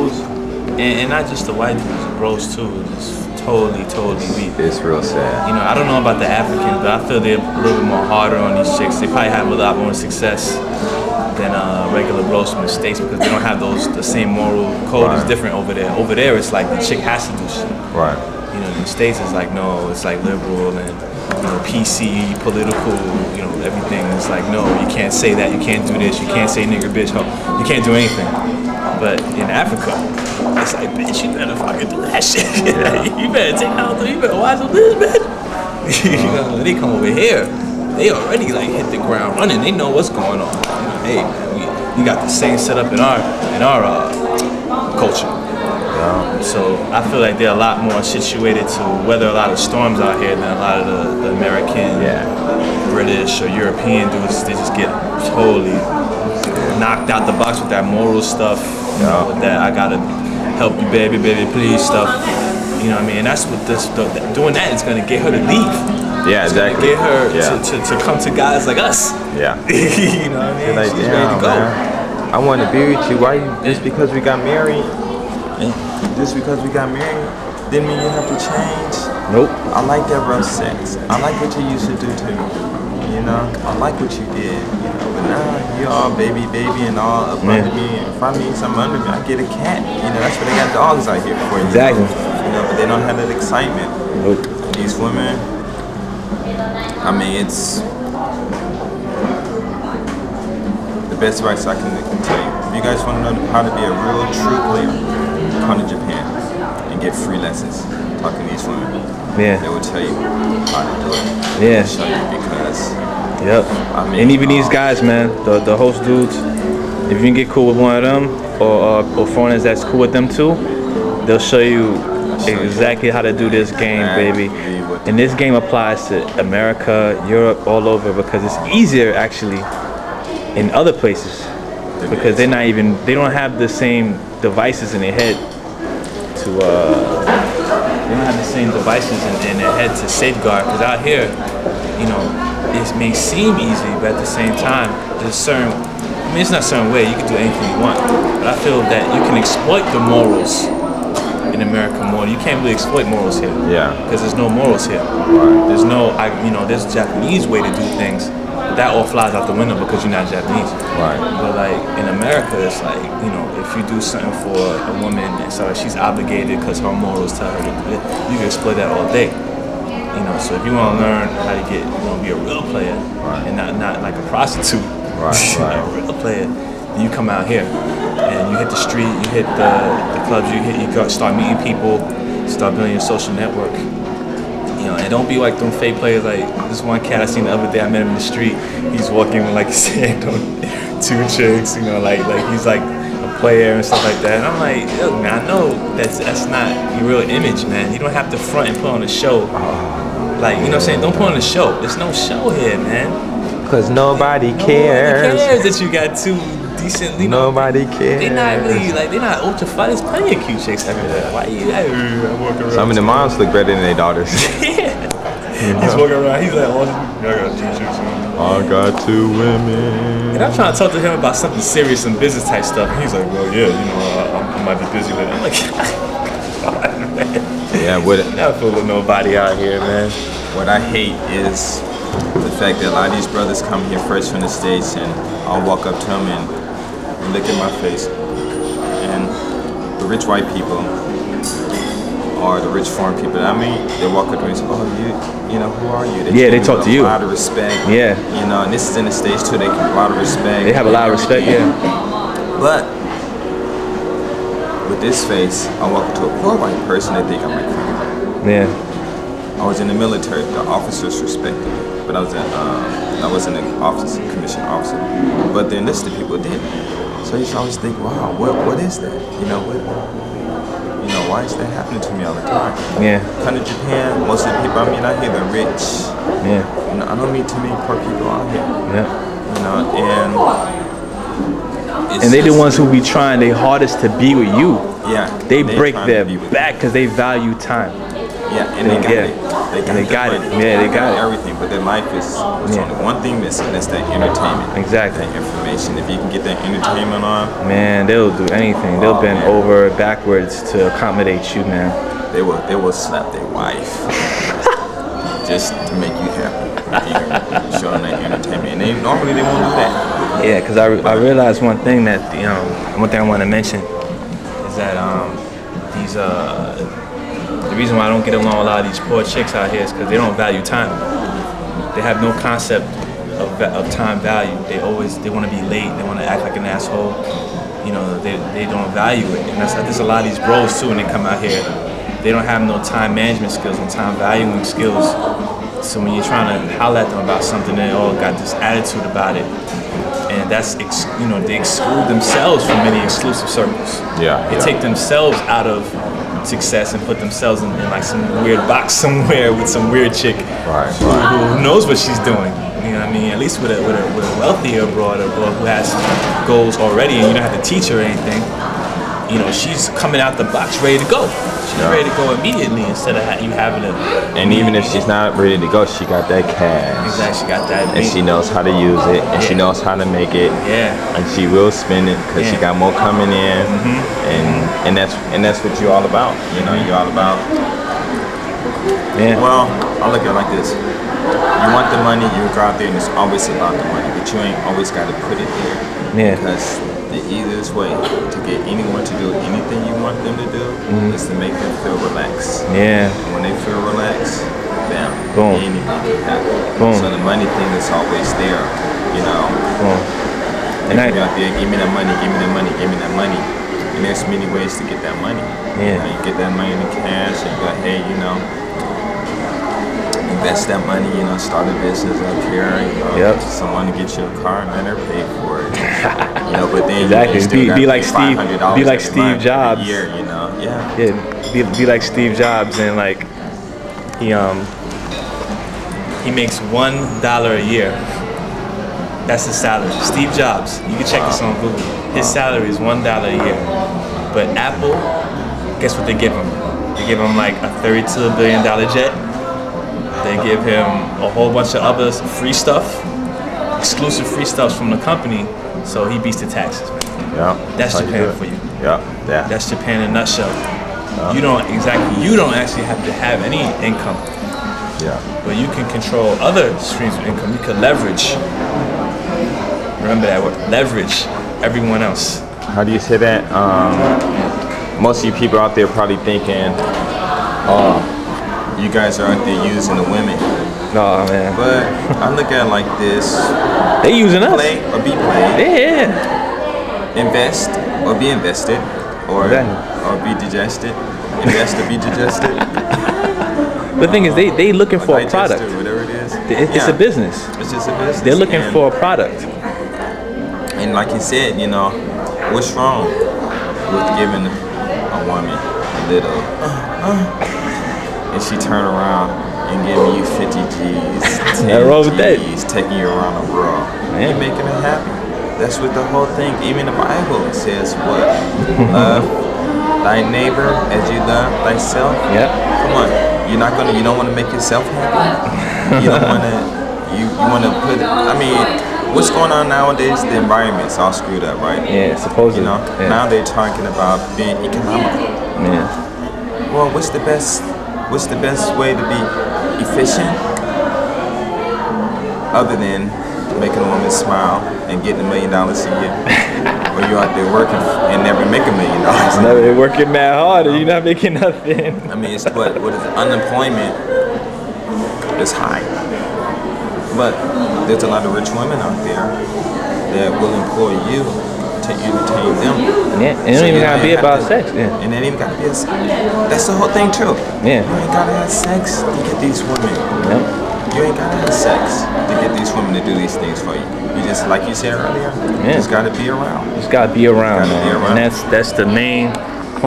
bros, and not just the white dudes, the bros too. It's totally weak. It's real sad. You know, I don't know about the Africans, but I feel they're a little bit more harder on these chicks. They probably have a lot more success than regular bros from the States because they don't have the same moral code is different over there. Over there, it's like the chick has to do shit. Right. You know, in the States, it's like, no, it's like liberal and, you know, PC, political, you know, everything. It's like, no, you can't say that, you can't do this, you can't say nigger, bitch, ho. You can't do anything. But in Africa, it's like, bitch, you better fucking do that shit. Yeah. You better take out, you better watch this, bitch. You know, when they come over here, they already like hit the ground running. They know what's going on. You know, hey, man, we got the same setup in our culture. So I feel like they're a lot more situated to weather a lot of storms out here than a lot of the American, British, or European dudes. They just get totally knocked out the box with that moral stuff, you know, with that I gotta help you, baby, please stuff. You know what I mean? And that's what doing that is gonna get her to leave. Yeah, exactly. Get her to come to guys like us. Yeah. You know what I mean? Like, she's ready to go. Man, I want to be with you. Why you just because we got married? Just because we got married didn't mean you have to change. Nope. I like that rough sex. I like what you used to do to me. You know, I like what you did. You know, but now you're all baby, and all up under me. And if I need something under me, I get a cat. You know, that's what they got dogs out here for. Exactly. You know, but they don't have that excitement. Nope. These women. I mean, it's the best advice I can tell you. If you guys want to know how to be a real, true player, come to Japan and get free lessons. Talking to these women. Yeah. They will tell you how to do it. Yeah. They'll show you because. Yep. I mean, and even these guys, man, the host dudes, if you can get cool with one of them, or foreigners that's cool with them too, they'll show you exactly how to do this game, baby. And this game applies to America, Europe, all over, because it's easier actually in other places because they don't have the same devices in their head to they don't have the same devices in their head to safeguard. Because out here, you know, it may seem easy, but at the same time, there's certain. I mean, it's not a certain way. You can do anything you want, but I feel that you can exploit the morals in America more. You can't really exploit morals here. Yeah. Because there's no morals here. Right. There's no, there's a Japanese way to do things. That all flies out the window because you're not Japanese. Right. But like in America, it's like, you know, if you do something for a woman and so she's obligated because her morals tell her to do it, you can exploit that all day. You know, so if you want to learn how to get, be a real player and not like a prostitute, a real player, then you come out here. And you hit the street, you hit the clubs, you start meeting people, start building your social network. You know, and don't be like them fake players. Like this one cat I seen the other day, I met him in the street. He's walking with like his hand on 2 chicks. You know, like he's like a player and stuff like that. And I'm like, look, man, I know that's not your real image, man. You don't have to front and put on a show. Like, you know what I'm saying? Don't put on a show. There's no show here, man. Cause nobody cares. Nobody cares that you got 2 decent, you know. Nobody cares. They're not really they're not ultra fun. There's plenty of cute chicks everywhere. Why you walking around? Some of the moms look better than their daughters. He's walking around. He's like, oh, I got 2 chicks. I got 2 women. And I'm trying to talk to him about something serious, some business type stuff. And he's like, well, yeah, you know, I might be busy with it. I'm like, God, man. Yeah, what? Not full of nobody out here, man. What I hate is the fact that a lot of these brothers come here fresh from the States, and I'll walk up to them and look at my face. And the rich white people or the rich foreign people, I mean, they walk up to me and say, oh, you know, who are you? They talk to you. A lot of respect. Yeah. You know, and this is in the States too, they give a lot of respect. They have a lot of respect, yeah. But with this face, I walk up to a poor white person, they think I'm like, yeah. I was in the military. The officers respected me, but I wasn't an officer, commissioned officer. But the enlisted people didn't. So you should always think, wow, what is that? You know, why is that happening to me all the time? Yeah. Come to Japan, most of the people I meet out here, they're rich. Yeah. You know, I don't meet too many poor people out here. Yeah. You know, and they the ones who be trying their hardest to be with you. Yeah. They break their back because they value time. Yeah, and they got yeah. it. They got it. Money. Yeah, they got it. Everything, but their life is only one thing missing. That's that entertainment. Exactly. That information. If you can get that entertainment on, man, they'll do anything. They'll bend over backwards to accommodate you, man. They will slap their wife just to make you happy. Show them that entertainment, and normally they won't do that. Yeah, because I realized one thing that one thing I want to mention is that the reason why I don't get along with a lot of these poor chicks out here is because they don't value time. They have no concept of time value. They want to be late. They want to act like an asshole. They don't value it. And there's a lot of these bros too when they come out here. They don't have no time management skills and time valuing skills. So when you're trying to holler at them about something, they all got this attitude about it. And that's, they exclude themselves from many exclusive circles. Yeah. They take themselves out of success and put themselves in like some weird box somewhere with some weird chick who knows what she's doing. You know what I mean? At least with a wealthier broad or who has goals already, and you don't have to teach her anything. She's coming out the box ready to go. She's ready to go immediately instead of you having to. And even if she's not ready to go, she got that cash. Exactly, she got that. And she knows how to use it, and she knows how to make it. Yeah. And she will spend it because she got more coming in, and that's what you're all about. You're all about. Yeah. Well, I look at it like this. You want the money, you go out there, and it's always about the money, but you ain't always got to put it there. Yeah. Because the easiest way to get anyone to do anything you want them to do is to make them feel relaxed. Yeah. And when they feel relaxed, bam, boom, anything can happen. Boom. So the money thing is always there, Boom. And you out there, give me that money, give me that money, give me that money. And there's many ways to get that money. Yeah. You get that money in cash, and you go, hey, invest that money, start a business up here, someone to get you a car and let her pay for it. But then exactly. Be like Steve. Be like Steve Jobs. Year, Yeah. Be like Steve Jobs, and like he makes $1 a year. That's his salary. Steve Jobs. You can check this on Google. His salary is $1 a year. But Apple, guess what they give him? They give him like a $32 billion jet. They give him a whole bunch of other free stuff, exclusive free stuff from the company, so he beats the taxes, man. Yeah. That's Japan for you. Yeah. That's Japan in a nutshell. You don't actually have to have any income. Yeah. But you can control other streams of income. You can leverage. Remember that word, leverage everyone else. How do you say that? Most of you people out there probably thinking, you guys are out there using the women. No, man. But I look at it like this. They using us. Play or be played. Yeah. Invest or be invested. Or be digested. Invest or be digested. The thing is, they looking for a product. Whatever it is. It's a business. It's just a business. They're looking for a product. And like you said, what's wrong with giving a woman a little, and she turn around and giving you 50 G's, 10 G's, taking you around the world. You're making her happy. That's what the whole thing, even the Bible says what? Love thy neighbor as you love thyself. Yeah. Come on. You don't want to make yourself happy. You don't want to, you want to put, what's going on nowadays? The environment's all screwed up, right? Yeah, supposedly. Now they're talking about being economical. Yeah. Well, what's the best way to be efficient? Other than making a woman smile and getting $1 million a year. Or you out there working and never make $1 million. Never working that hard and you're not making nothing. It's what is it? Unemployment is high. But there's a lot of rich women out there that will employ you to entertain them. Yeah, and it don't even gotta be about sex. Yeah. And it ain't even gotta be that's the whole thing too. Yeah. You ain't gotta have sex to get these women. Yep. You ain't gotta have sex to get these women to do these things for you. You just, like you said earlier, you just gotta be around. Just gotta be around, man. And that's the main